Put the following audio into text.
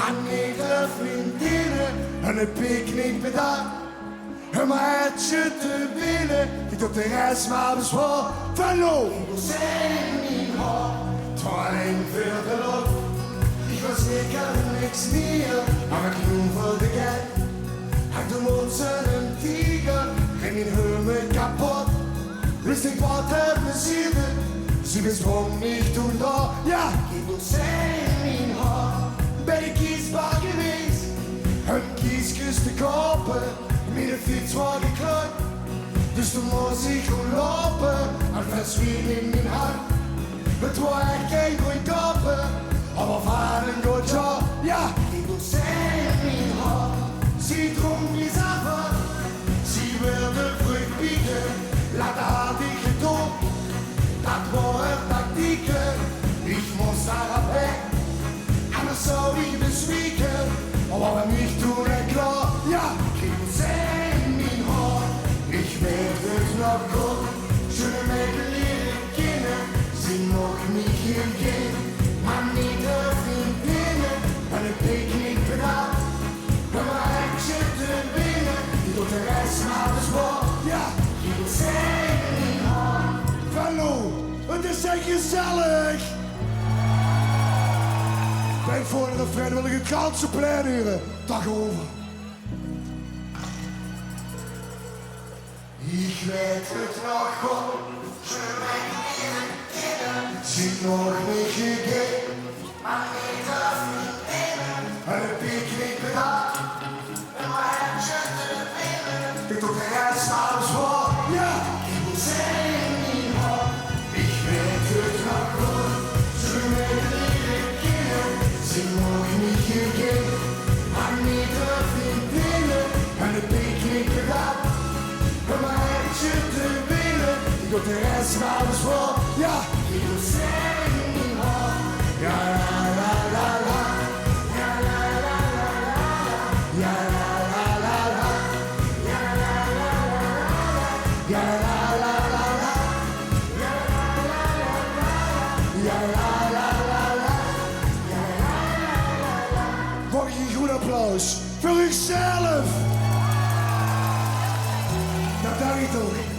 Aan enkele vriendinnen en een picknick met haar. Een meisje te binnen, die op de rest maar bezwaar. Hallo! Ik wil zijn in mijn haar, het was alleen voor de lucht. Ik was zeker niks meer, maar ik noemde geld. Hij doet ze een tiger, ging in helemaal kapot. Wist ik wat er passierde, sie bezwang mich toen da. Ja, ik wil zijn in mijn haar, bij de kiesbaan geweest. Een kieskus te kopen, met de fiets was gekleurd. Dus toen moest ik gewoon lopen, en verschwien in mijn hand. Het was echt geen goeie kopen, aber war een goed job. Ja, ik wil zijn in mijn haar, sie dronk die Sachen, sie wilde vrucht bieten, later had ik gedopt. Dat waren tactieken, ich muss daar weg, anders zou ik bezwieken, aber wenn ich tun klar, ja, ik wil zijn in mijn haar, ich weet het nog goed, schöne Mädel leren kennen, sie mag mich hier gehen, maar niet de vriendinnen, en een picknick bedacht, en mijn eindje te winnen, die doet de rest maar bezwaar, ja, ik wil zijn in mijn haar. Hallo, het is echt gezellig! Denk voor de refrein wil ik het ganse plein huren. Dag over. Ik weet het nog goed, ze mij leren kennen. Zie nog niet gegeven, maar niet de vriendinnen. En een picknick bedacht, en mijn eindje te winnen. Ik doe de rest maar bezwaar, ja, ik wil zijn in mijn haar. Ik weet het nog goed, ze mij leren kennen. Ze mag niet gegeven, maar niet de vriendinnen. En de picknick gedaan, om een eindje te winnen. Ik doe de rest maar bezwaar, ja, ik wil zijn in mijn haar. Ja, la la la la, ja la la la la, ja la la la la, ja la la la la, ja la la la la, ja la la la la, ja la la la la. Mag ik een goed applaus voor uzelf? Nou, dank je toch.